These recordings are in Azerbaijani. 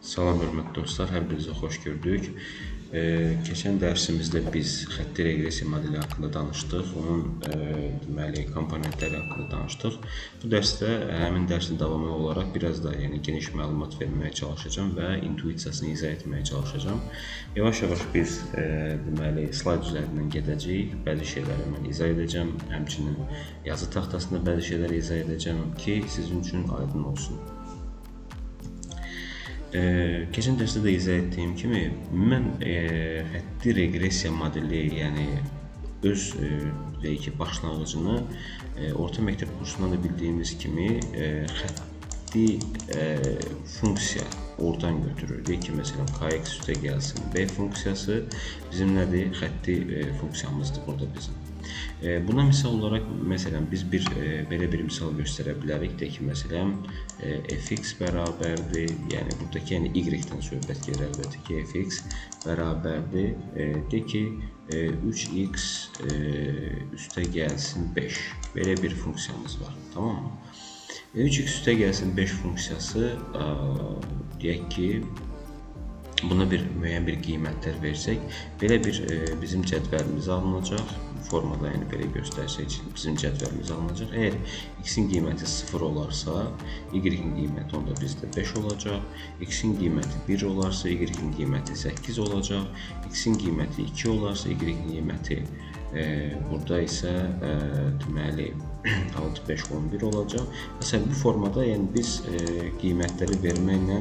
Salam hörmətli dostlar, hər birinizə xoş gördük. Keçən dərsimizdə biz xətti reqressiya modeli haqqında danışdıq, onun deməli komponentləri haqqında danışdıq. Bu dərsdə həmin dərsin davamı olaraq biraz da geniş məlumat verməyə çalışacağam və intuisiyasını izah etməyə çalışacağam. Yavaş-yavaş biz deməli slayd üzərindən gedəcəyik, bəzi şeyləri mən izah edəcəm, həmçinin yazı taxtasında bəzi şeyləri izah edəcəm ki, sizin üçün aydın olsun. Keçən dərsdə də izah etdiyim kimi, mən xətti reqressiya modeli, yəni öz deyək ki, başlanğıcını orta məktəb kursundan da bildiyimiz kimi xətti funksiya oradan götürür. Deyək ki, məsələn, kx üstə gəlsin b funksiyası bizim nədir? Xətti funksiyamızdır burada bizim. Buna misal olaraq, məsələn, biz belə bir misal göstərə bilərik. Deyək ki, məsələn, fx bərabərdir, yəni buradakı y-dən söhbət gedir əlbəttə ki, fx bərabərdir. Deyək ki, 3x üstə gəlsin 5. Belə bir funksiyamız var, tamam mı? 3x üstə gəlsin 5 funksiyası, deyək ki, buna müəyyən bir qiymətlər versək, belə bir bizim cədvəlimiz alınacaq. Formada belə göstərsək, bizim cədvəlimiz alınacaq. Əgər x-in qiyməti 0 olarsa, y-in qiyməti onda bizdə 5 olacaq. X-in qiyməti 1 olarsa, y-in qiyməti 8 olacaq. X-in qiyməti 2 olarsa, y-in qiyməti burada isə deməli 6, 5, 11 olacaq. Məsələn, bu formada biz qiymətləri verməklə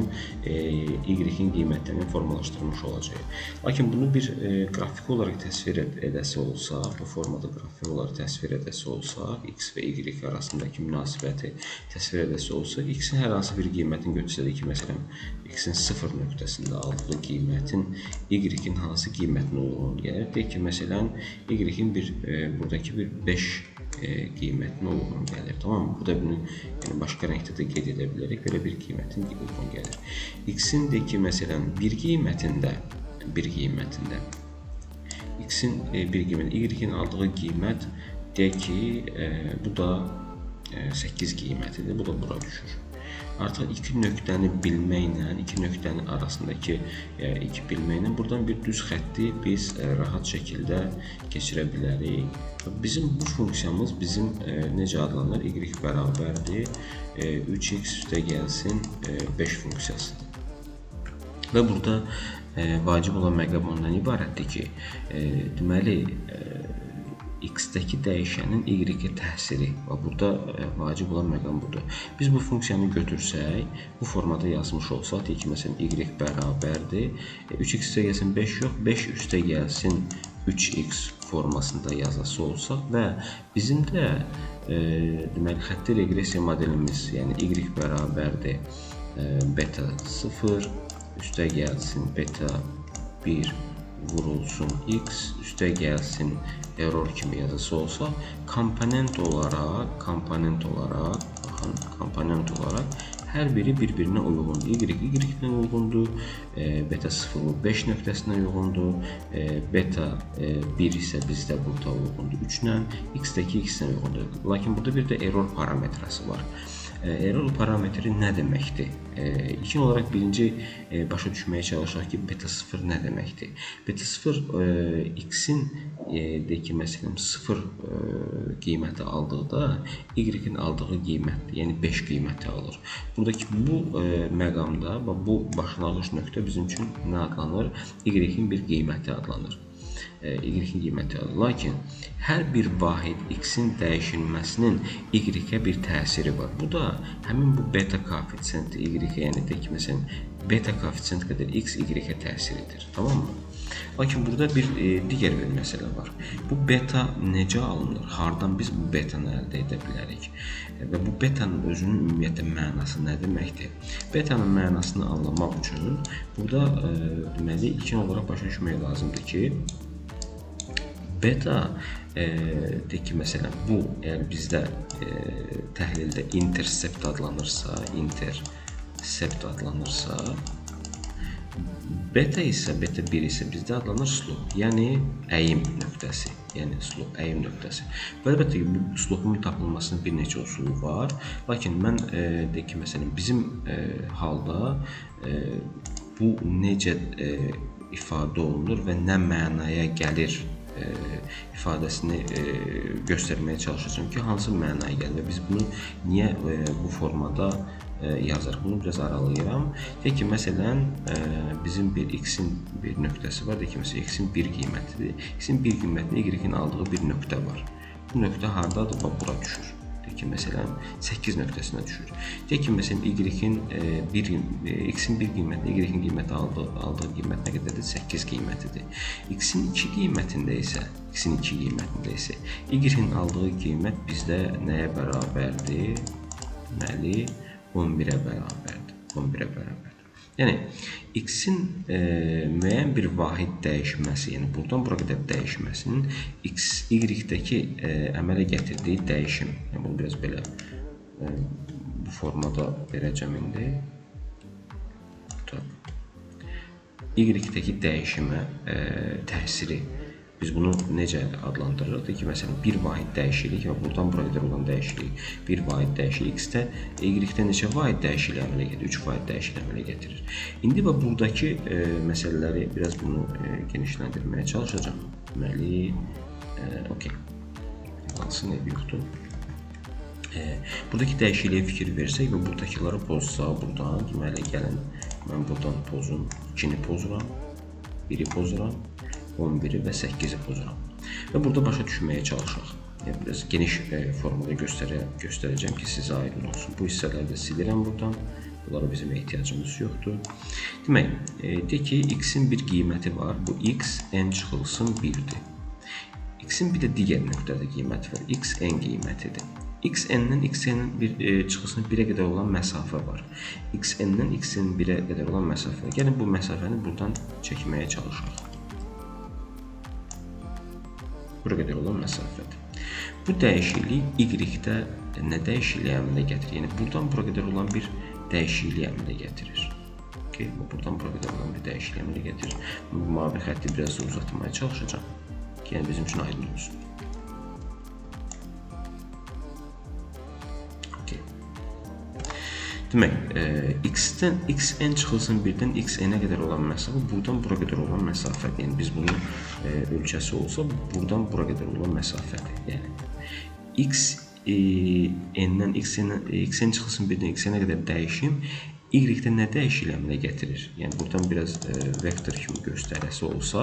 y-in qiymətlərini formalaşdırmış olacaq. Lakin bunu bir qrafik olaraq təsvir edəsi olsa, bu formada qrafik olaraq təsvir edəsi olsa, x və y arasındakı münasibəti təsvir edəsi olsa, x-in hər hansı bir qiymətini götürsək ki, məsələn, x-in 0 nöqtəsində aldığı qiymətin y-in hansı qiymətinə uyğun gəlir? Deyək ki, məsələn, y-in buradakı bir 5 qiymətinə uyğun gəlir. Tamam mı? Burada bunu başqa rəngdə də qeyd edə bilərik. Belə bir qiymətin uyğun gəlir. X-in deyək ki, məsələn, bir qiymətində x-in bir qiymət, y-in aldığı qiymət deyək ki, bu da 8 qiymətidir. Bu da bura düşür. Artıq iki nöqtəni bilməklə, iki nöqtənin arasındakı bilməklə buradan bir düz xətti biz rahat şəkildə keçirə bilərik. Bizim bu funksiyamız bizim necə adlanır? Y bərabərdir 3x üstə gəlsin 5 funksiyasıdır. Və burada vacib olan məqam ondan ibarətdir ki, deməli, x-dəki dəyişənin y-ə təsiri və burada vacib olan məqam budur. Biz bu funksiyanı götürsək, bu formada yazmış olsaq, deyək ki, məsələn, y bərabərdir 3x üstə gəlsin 5 yox, 5 üstə gəlsin 3x formasında yazası olsaq və bizim də deməli, xətti reqressiya modelimiz, yəni y bərabərdir beta 0 üstə gəlsin beta 1 vurulsun x üstə gəlsin error kimi yazısı olsa, komponent olaraq hər biri bir-birinə uyğundur. Y-dən uyğundur, beta 0 5 nöqtəsinə uyğundur, beta 1 isə bizdə burada uyğundur 3-lə, x-dəki x-dən uyğundur. Lakin burada bir də error parametrası var. Error parametri nə deməkdir? İlkin olaraq birinci başa düşməyə çalışaq ki, beta 0 nə deməkdir? Beta 0 x-in deyək ki, məsələn, 0 qiyməti aldıqda y-in aldığı qiymətdir, yəni 5 qiyməti alır. Buradakı bu məqamda və bu başlanğıc nöqtə bizim üçün nə adlanır? Y-in bir qiyməti adlanır. Y-in qiyməti alır. Lakin hər bir vahid x-in dəyişilməsinin y-ə bir təsiri var. Bu da həmin bu beta koefisiyenti y-ə, yəni deyək ki, məsələn, beta koefisiyent qədər x y-ə təsir edir. Tamam mı? Lakin burada digər bir məsələ var. Bu beta necə alınır? Hardan biz bu betanı əldə edə bilərik? Və bu betanın özünün ümumiyyətlə mənası nə deməkdir? Betanın mənasını anlamaq üçün burada deməli, ilkin olaraq başa düşmək lazımdır ki, beta, deyək ki, məsələn, bu, əgər bizdə təhlildə intersept adlanırsa, Beta isə, beta 1 isə bizdə adlanır slope, yəni əyim nöqtəsi. Yəni slope, əyim nöqtəsi. Və əlbəttə ki, bu slope'un tapılmasının bir neçə usulu var. Lakin mən deyək ki, məsələn, bizim halda bu necə ifadə olunur və nə mənaya gəlir ifadəsini göstərməyə çalışacağım ki, hansı mənaya gəlir və biz bunu niyə bu formada yazarıq. Bunu biraz aralayıram. Deyək ki, məsələn, bizim bir x-in bir nöqtəsi var. Deyək ki, məsələn, x-in bir qiymətidir. X-in bir qiymətində y-in aldığı bir nöqtə var. Bu nöqtə hardadır? Bax, bura düşür. Deyək ki, məsələn, 8 nöqtəsinə düşür. Deyək ki, məsələn, x-in bir qiymətində y-in qiyməti aldığı qiymət nə qədərdir? 8 qiymətidir. X-in 2 qiymətində isə y-in aldığı qiymət bizdə nəyə bərabərdir? Deməli, 11-ə bərabərdir. Yəni, x-in müəyyən bir vahid dəyişməsi, yəni buradan bura qədər dəyişməsinin y-dəki əmələ gətirdiyi dəyişim. Yəni, bunu biraz belə bu formada verəcəm indi. Y-dəki dəyişimə təsiri. Biz bunu necə adlandırırıq? Deyək ki, məsələn, bir vahid dəyişiklik və buradan bura qədər olan dəyişiklik, bir vahid dəyişiklik x-də, y-də neçə vahid dəyişiklik əmələ gətirir? 3 vahid dəyişiklik əmələ gətirir. İndi və buradakı məsələləri biraz bunu genişləndirməyə çalışacağım. Deməli, okey, qalsın, ev yoxdur. Buradakı dəyişikliyə fikir versək və buradakıları pozsa, buradan, deməli, gəlin, mən buradan pozum, 2-ni pozuram, 1-i pozuram, 11-i və 8-i pozuram. Və burada başa düşməyə çalışaq. Yəni, biraz geniş formada göstərəcəm ki, sizə aydın olsun. Bu hissələri də silirəm buradan. Bunlara bizim ehtiyacımız yoxdur. Demək, deyək ki, x-in bir qiyməti var. Bu x n çıxılsın 1-dir. X-in bir də digər nöqtədə qiyməti var. x n qiymətidir. x-n-dən x-n çıxılsın 1-ə qədər olan məsafə var. x-n-dən x-n 1-ə qədər olan məsafə var. Gəlin, bu məsafəni buradan çəkməyə çalışaq. Bura qədər olan məsafədir. Bu dəyişiklik y-də nə dəyişikliyi əmələ gətirir? Yəni, buradan bura qədər olan bir dəyişikliyi əmələ gətirir. Buradan bura qədər olan bir dəyişikliyi əmələ gətirir. Bu mavi xətti biraz da uzatmaya çalışacağım ki, yəni bizim üçün aydın olsun. Demək, x-n çıxılsın 1-dən x-n-ə qədər olan məsafə buradan bura qədər olan məsafədir. Yəni, biz bunun ölçəsi olsa, buradan bura qədər olan məsafədir. Yəni, x-n-dən x-n çıxılsın 1-dən x-n-ə qədər dəyişim y-də nə dəyişikliyi əmələ gətirir? Yəni, buradan biraz vektor kimi göstərəsi olsa,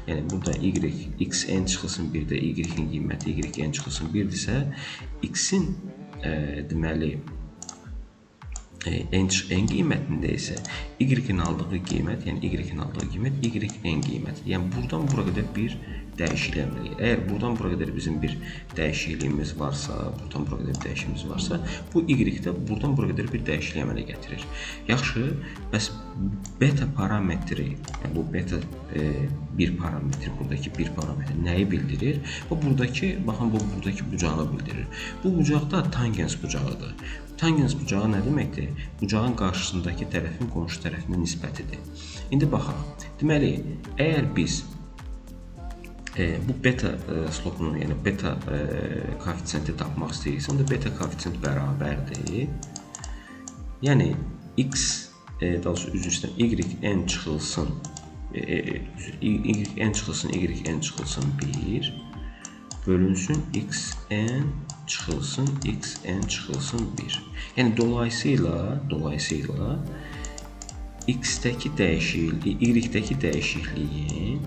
yəni, burada x-n çıxılsın 1-də y-in qiyməti y-n çıxılsın 1-dirsə, x-in deməli, n qiymətində isə y-in aldığı qiymət, yəni y-in aldığı qiymət y-n qiymətidir. Yəni, buradan bura qədər bir dəyişiklik əmələ gəlir. Əgər buradan bura qədər bizim bir dəyişikliyimiz varsa, buradan bura qədər dəyişimimiz varsa, bu y-də buradan bura qədər bir dəyişiklik əmələ gətirir. Yaxşı, bəs beta parametri, yəni bu beta bir parametri, buradakı bir parametri nəyi bildirir? Və buradakı, baxın, bu buradakı bucağı bildirir. Bu bucaq da tangens bucağıdır. Tangens bucağı nə deməkdir? Bucağın qarşısındakı tərəfin qonşu tərəfinə nisbətidir. İndi baxaq. Deməli, əgər biz bu beta slopunu, yəni beta koefisiyenti tapmaq istəyirsə, onda beta koefisiyent bərabərdir. Yəni, x, daha doğrusu üzr istəyirəm, y-n çıxılsın, y-n çıxılsın 1 bölünsün x-n çıxılsın x-n çıxılsın 1. Yəni, dolayısıyla x-dəki dəyişikliyi, y-dəki dəyişikliyin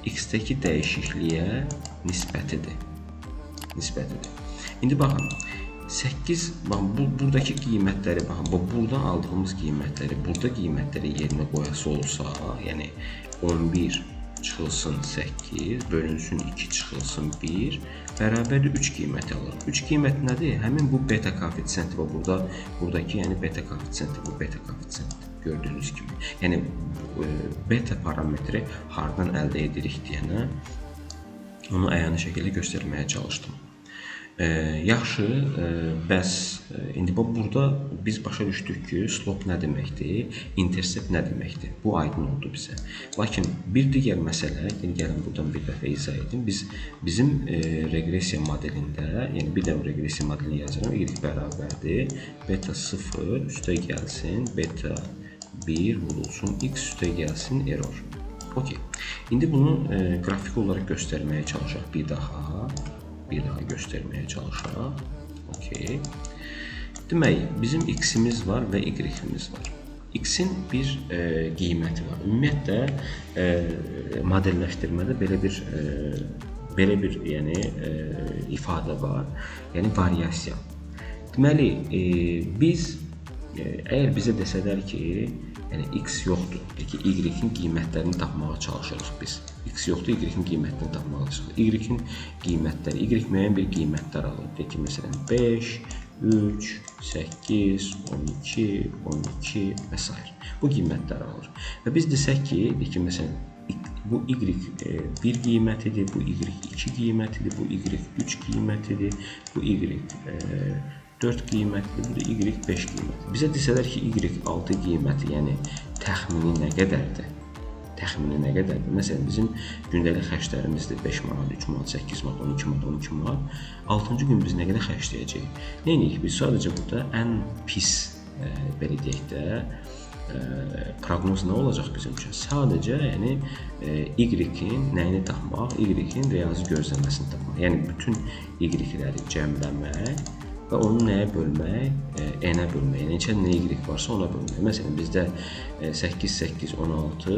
x-dəki dəyişikliyə nisbətidir. İndi baxın, 8, buradakı qiymətləri, baxın, buradan aldığımız qiymətləri, burada qiymətləri yerinə qoyası olsa, yəni 11 çıxılsın 8, bölünsün 2 çıxılsın 1, bərabərdir 3 qiyməti alırıq. 3 qiymət nədir? Həmin bu beta koefisiyenti və buradakı, yəni beta koefisiyenti, bu beta koefisiyenti gördüyünüz kimi. Yəni, beta parametri hardan əldə edirik deyənə, onu əyani şəkildə göstərməyə çalışdım. Yaxşı, bəs indi burada biz başa düşdük ki, slope nə deməkdir, intercept nə deməkdir. Bu aydın oldu bizə. Lakin bir digər məsələ, gəlin buradan bir dəfə izah edim. Bizim reqressiya modelində, yəni bir dəfə reqressiya modelini yazıram. Y bərabərdir beta 0 üstə gəlsin, beta 1 vurulsun, x üstə gəlsin, error. Okey. İndi bunu qrafik olaraq göstərməyə çalışaq bir daha göstərməyə çalışaq. Okey. Demək, bizim x-imiz var və y-imiz var. X-in bir qiyməti var. Ümumiyyətlə modelləşdirmədə belə bir yəni ifadə var. Yəni variasiya. Deməli, biz əgər bizə desələr ki, yəni x yoxdur, ki, y-in qiymətlərini tapmağa çalışırıq biz. X yoxdur, y-in qiymətlərini tapmağa çalışırıq. Y-in qiymətləri, y müəyyən bir qiymətlər alır. Deyək ki, məsələn 5, 3, 8, 12, 12 və s. Bu qiymətləri alır. Və biz desək ki, deyək ki, məsələn bu y 1 qiymətidir, bu y 2 qiymətidir, bu y 3 qiymətidir, bu y 4 qiymətlidir, bu da y 5 qiyməti. Bizə desələr ki, y 6 qiyməti, yəni təxmini nə qədərdir? Təxmini nə qədərdir? Məsələn, bizim gündəlik xərclərimizdir 5 manat, 3 manat, 8 manat, 12 manat, 12 manat. 6-cı gün biz nə qədər xərcləyəcəyik? Neynik? Biz sadəcə burada ən pis, belə deyək də, proqnoz nə olacaq bizim üçün? Sadəcə, yəni, y-in nəyini tapmaq, y-in riyazi gözləməsini tapmaq. Yəni, bütün y-ləri cəmləmək və onu nəyə bölmək? N-ə bölmək. Yəni, neçə nə y varsa ona bölmək. Məsələn, bizdə 8, 8, 16,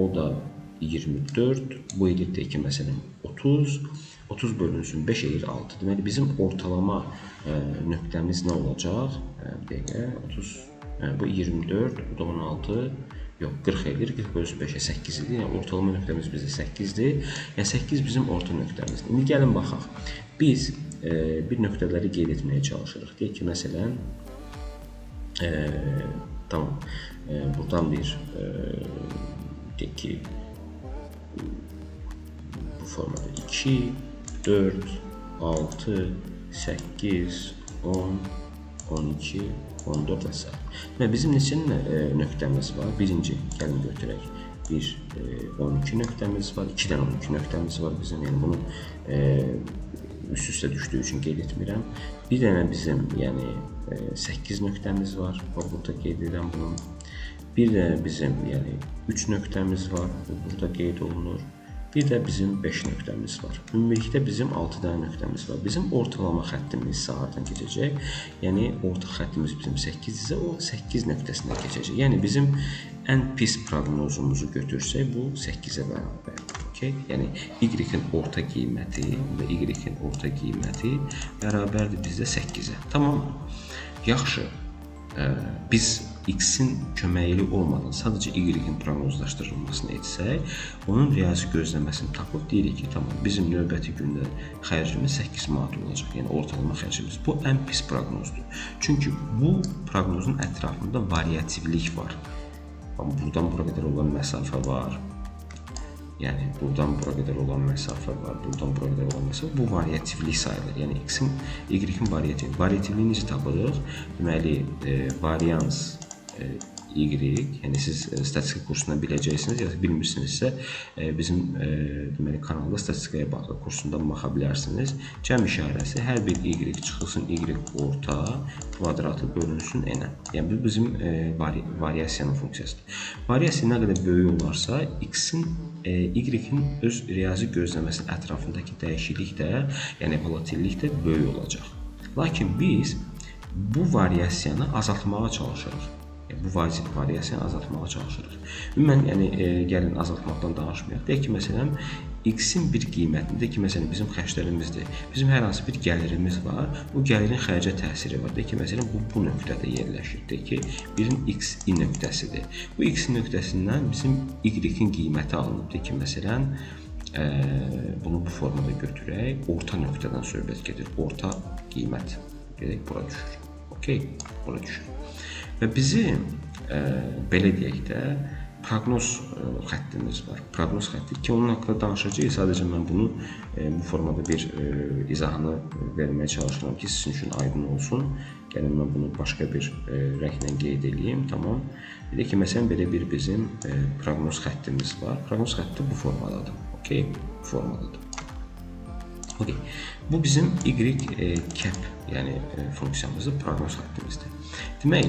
o da 24, bu edir deyək ki, məsələn, 30, 30 bölünsün 5 edir 6. Deməli, bizim ortalama nöqtəmiz nə olacaq? Dəqiqə, 30, bu 24, bu da 16, yox, 40 edir, 40 bölünsün 5-ə 8 edir. Yəni, ortalama nöqtəmiz bizdə 8-dir. Yəni, 8 bizim orta nöqtəmizdir. İndi gəlin baxaq. Biz bir nöqtələri qeyd etməyə çalışırıq. Deyək ki, məsələn, tamam, buradan bir, deyək ki, bu formada 2, 4, 6, 8, 10, 12, 14 və s. Bizim neçə nöqtəmiz var? Birinci, gəlin götürək. 1, 12 nöqtəmiz var, 2-dən 12 nöqtəmiz var bizim. Yəni, bunu üst-üstə düşdüyü üçün qeyd etmirəm. Bir dənə bizim, yəni 8 nöqtəmiz var. Burada qeyd edirəm bunu. Bir dənə bizim, yəni 3 nöqtəmiz var. Burada qeyd olunur. Bir də bizim 5 nöqtəmiz var. Ümumilikdə bizim 6 dənə nöqtəmiz var. Bizim ortalama xəttimiz saatdan keçəcək. Yəni, orta xəttimiz bizim 8 isə o 8 nöqtəsindən keçəcək. Yəni, bizim ən pis proqnozumuzu götürsək, bu 8-ə bərabərdir. Yəni, y-in orta qiyməti və y-in orta qiyməti bərabərdir bizdə 8-ə. Tamam. Yaxşı. Biz x-in köməyi olmadan sadəcə y-in proqnozlaşdırılmasını etsək, onun riyazi gözləməsini tapıb deyirik ki, tamam, bizim növbəti gündə xərcimiz 8 manat olacaq. Yəni, ortalama xərcimiz. Bu ən pis proqnozdur. Çünki bu proqnozun ətrafında variativlik var. Buradan bura qədər olan məsafə var. Yəni, buradan bura qədər olan məsafə var, buradan bura qədər olan məsafə, bu variativlik sayılır. Yəni, y-in variativliyi necə tapılır? Deməli, varians y, yəni siz statistika kursundan biləcəksiniz, ya da bilmirsinizsə, bizim deməli, kanalda statistikaya baxır kursundan baxa bilərsiniz. Cəm işarəsi hər bir y çıxılsın y orta kvadratı bölünsün n-ə. Yəni, bu bizim variasiyanın funksiyasıdır. Variasiya nə qədər böyük olarsa, y-in öz riyazi gözləməsinin ətrafındakı dəyişiklik də, yəni volatillik də böyük olacaq. Lakin biz bu variasiyanı azaltmağa çalışırıq. Bu variasiyanı azaltmağa çalışırıq. Ümumən, yəni, gəlin azaltmaqdan danışmayaq. Deyək ki, məsələn, x-in bir qiymətində ki, məsələn, bizim xərclərimizdir. Bizim hər hansı bir gəlirimiz var. Bu gəlirin xərcə təsiri var. Deyək ki, məsələn, bu nöqtədə yerləşir. Deyək ki, birin x-i nöqtəsidir. Bu x-i nöqtəsindən bizim y-in qiyməti alınıb. Deyək ki, məsələn, bunu bu formada götürək. Orta nöqtədən söhbət gedir. Orta qiymət. Gedək, bura düşür. Okey, bura düşür. Və bizim, belə deyək də, proqnoz xəttimiz var. Proqnoz xətti ki, onun haqqında danışacağıq. Sadəcə mən bunu bu formada bir izahını verməyə çalışıram ki, sizin üçün aydın olsun. Gəlin mən bunu başqa bir rənglə qeyd edeyim. Tamam. Bir də ki, məsələn belə bir bizim proqnoz xəttimiz var. Proqnoz xətti bu formadadır. Okay, bu formadadır. Okay. Bu bizim y cap, yəni funksiyamızdır, proqnoz xəttimizdir. Demək,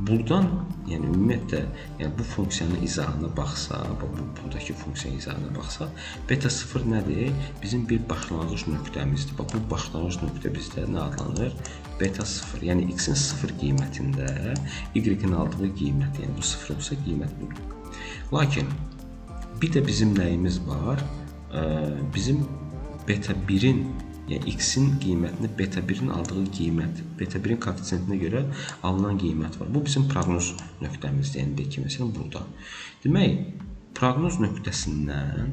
buradan, yəni ümumiyyətlə, yəni bu funksiyanın izahına baxsaq, buradakı funksiyanın izahına baxsaq, beta 0 nədir? Bizim bir başlanğıc nöqtəmizdir. Bax, bu başlanğıc nöqtə bizdə nə adlanır? Beta 0, yəni x-in 0 qiymətində y-in aldığı qiymət, yəni bu 0 olsa qiymət budur. Lakin, bir də bizim nəyimiz var? Bizim beta 1-in, yəni x-in qiymətini beta 1-in aldığı qiymət, beta 1-in koeffisiyentinə görə alınan qiymət var. Bu bizim proqnoz nöqtəmizdir, yəni deyək ki, məsələn, burada. Demək, proqnoz nöqtəsindən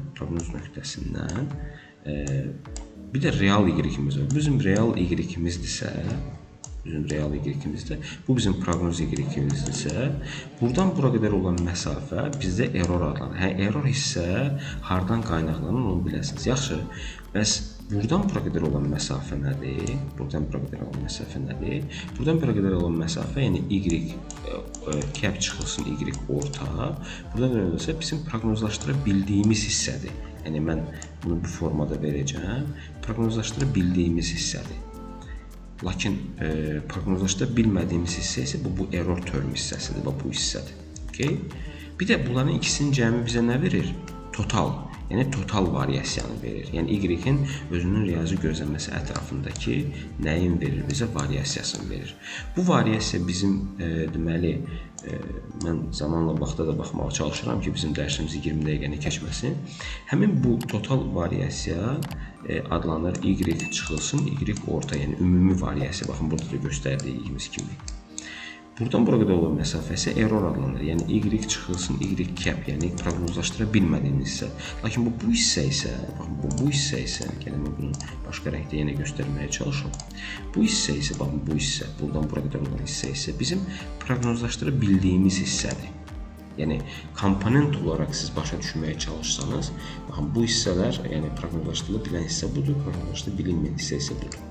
bir də real y-imiz var. Bizim real y-imizdirsə, bu bizim proqnoz y-imizdirsə, buradan bura qədər olan məsafə bizdə error adlanır. Error isə hardan qaynaqlanır, onu biləsiniz. Yaxşı, bəs buradan bura qədər olan məsafə nədir? Buradan bura qədər olan məsafə, yəni y cap çıxılsın, y orta. Buradan öyrənsə bizim proqnozlaşdıra bildiyimiz hissədir. Yəni mən bunu bu formada verəcəm. Proqnozlaşdıra bildiyimiz hissədir. Lakin proqnozlaşdıra bilmədiyimiz hissə isə bu error term hissəsidir, bu hissədir. Okay? Bir də bunların ikisinin cəmi bizə nə verir? Total, yəni total variasiyanı verir. Yəni y-in özünün riyazi gözləməsi ətrafındakı nəyin verir? Bizə variasiyasını verir. Bu variasiya bizim, deməli, mən zamanla vaxta da baxmağa çalışıram ki, bizim dərsimiz 20 dəqiqəni keçməsin. Həmin bu total variasiya adlanır y çıxılsın, y orta, yəni ümumi variasiya. Baxın, burada da göstərdiyimiz kimi. Buradan bura qədər olan məsafə isə error adlanır. Yəni y çıxılsın, y cap, yəni proqnozlaşdıra bilmədiyimiz hissə. Lakin bu hissə isə, baxın, bu hissə isə, gəlin mən bunu başqa rəngdə yenə göstərməyə çalışıram. Bu hissə isə, baxın, bu hissə, buradan bura qədər olan hissə isə bizim proqnozlaşdıra bildiyimiz hissədir. Yəni komponent olaraq siz başa düşməyə çalışsanız, baxın, bu hissələr, yəni proqnozlaşdırıla bilən hissə budur, proqnozlaşdırıla bilinməyən hissə isə budur.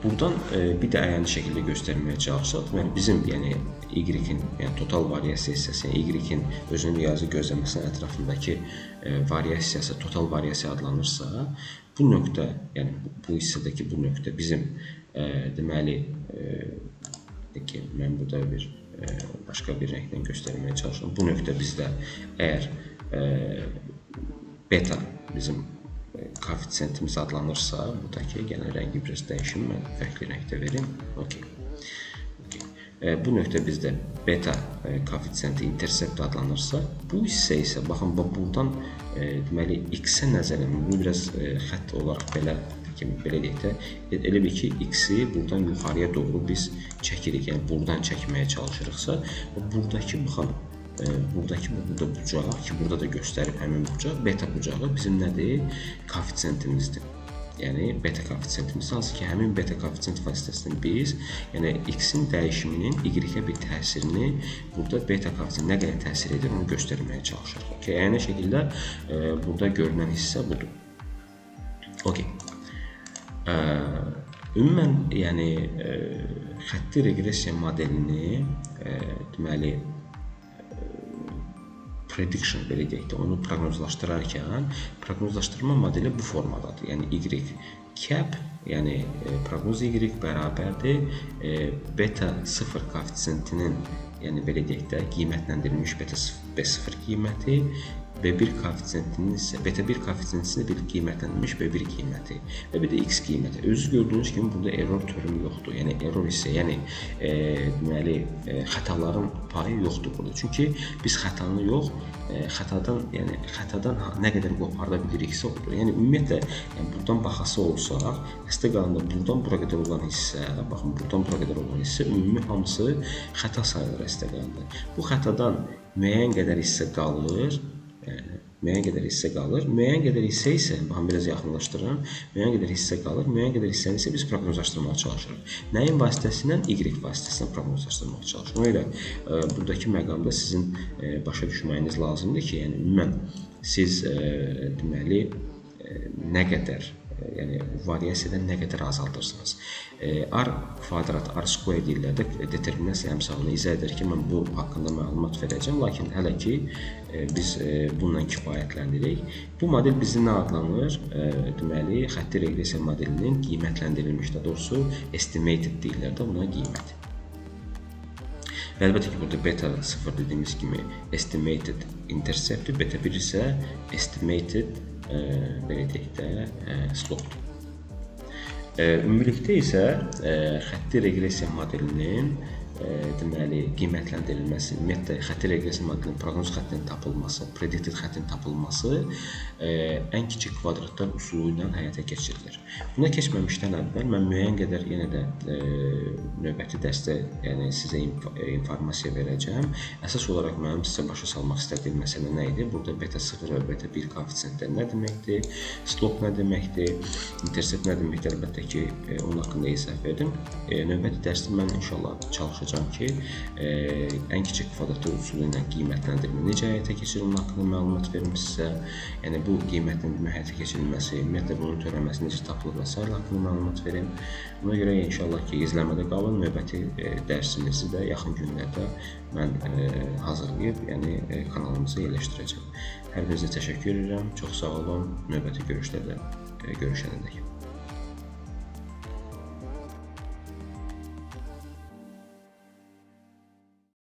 Buradan bir də əyani şəkildə göstərməyə çalışsaq, bizim yəni y-in, yəni total variasiya hissəsi, yəni y-in özünün riyazi gözləməsinin ətrafındakı variasiyası, total variasiya adlanırsa, bu nöqtə, yəni bu hissədəki bu nöqtə bizim, deməli, mən burada bir başqa bir rəngdən göstərməyə çalışıram. Bu nöqtə bizdə əgər beta bizim koeffisiyentimiz adlanırsa, buradakı gəlin rəngi biraz dəyişim, mən fərqli rəngdə verim. Bu nöqtə bizdə beta koeffisiyenti intersept adlanırsa, bu hissə isə, baxın, buradan deməli x-ə nəzərən, bunu biraz xətt olaraq belə deyək də, elə bir ki, x-i buradan yuxarıya doğru biz çəkirik, yəni buradan çəkməyə çalışırıqsa, buradakı, baxın, buradakı burada bucaq ki, burada da göstərib həmin bucaq, beta bucağı bizim nədir? Koeffisiyentimizdir. Yəni beta koeffisiyentimiz, hansı ki, həmin beta koeffisiyent vasitəsindən biz, yəni x-in dəyişiminin y-ə bir təsirini burada beta koeffisiyent nə qədər təsir edir, onu göstərməyə çalışırıq. Əyani şəkildə burada görünən hissə budur. Ümumən, yəni xətti reqressiya modelini, deməli, prediction, belə deyək də, onu proqnozlaşdırarkən, proqnozlaşdırma modeli bu formadadır. Yəni y cap, yəni proqnoz y bərabərdir beta 0 koeffisiyentinin, yəni belə deyək də, qiymətləndirilmiş beta 0 qiyməti B1 koeffisiyentinin isə beta 1 koeffisiyentinin bir qiymətləndirilmiş B1 qiyməti və bir də x qiyməti. Özünüz gördüyünüz kimi burada error terimi yoxdur. Yəni error isə, yəni deməli xətaların payı yoxdur burada. Çünki biz xətanı yox, xətadan nə qədər qoparda biliriksə odur. Yəni ümumiyyətlə buradan baxası olsaq, əsdə qalanda buradan bura qədər olan hissə, baxın, buradan bura qədər olan hissə ümumi hamısı xəta sayılır əsdə qalanda. Bu xətadan müəyyən qədər hissə qalır. müəyyən qədər hissə qalır. Müəyyən qədər hissə isə, baxın biraz yaxınlaşdırıram, müəyyən qədər hissə qalır. Müəyyən qədər hissəni isə biz proqnozlaşdırmağa çalışırıq. Nəyin vasitəsilə? Y vasitəsilə proqnozlaşdırmağa çalışırıq. Ona görə buradakı məqamda sizin başa düşməyiniz lazımdır ki, yəni ümumən siz deməli nə qədər, yəni variasiyadan nə qədər azaldırsınız. R kvadrat, R square deyirlər də determinasiya əmsalını izah edir ki, mən bu haqqında məlumat verəcəm, lakin hələ ki biz bununla kifayətlənirik. Bu model bizdə nə adlanır? Deməli, xətti reqressiya modelinin qiymətləndirilmiş, daha doğrusu estimated deyirlər də buna qiymət. Və əlbəttə ki, burada beta 0 dediyimiz kimi estimated interceptdir, beta 1 isə estimated belə deyək də slope-dur. Ümumilikdə isə xətti reqressiya modelinin deməli qiymətləndirilməsi, ümumiyyətlə xətti reqressiya modelinin proqnoz xəttinin tapılması, predicted xəttin tapılması ən kiçik kvadratlar üsulu ilə həyata keçirilir. Buna keçməmişdən əvvəl mən müəyyən qədər yenə də növbəti dərsdə yəni sizə informasiya verəcəm. Əsas olaraq mənim sizə başa salmaq istədiyim məsələ nə idi? Burada beta 0 və beta 1 koeffisientlər nə deməkdir? Slope nə deməkdir? Intercept nə deməkdir? Əlbəttə ki, onun haqqında izah verdim. Növbəti dərsdə mən inşallah çalışacağam ki, ən kiçik kvadratlar üsulu ilə qiymətləndirmə necə həyata keçirilir, onun haqqında məlumat verim sizə. Yəni bu qiymətləndirmə həyata keçirilməsi, ümumiyyətlə bunun törənməsi necə tapılır və s. haqqında məlumat verim. Buna görə inşallah ki, izləmədə qalın. Növbəti dərsimizi də yaxın günlərdə mən hazırlayıb, yəni kanalımıza yerləşdirəcəm. Hər birinizə təşəkkür edirəm. Çox sağ olun. Növbəti görüşlərdə görüşənədək.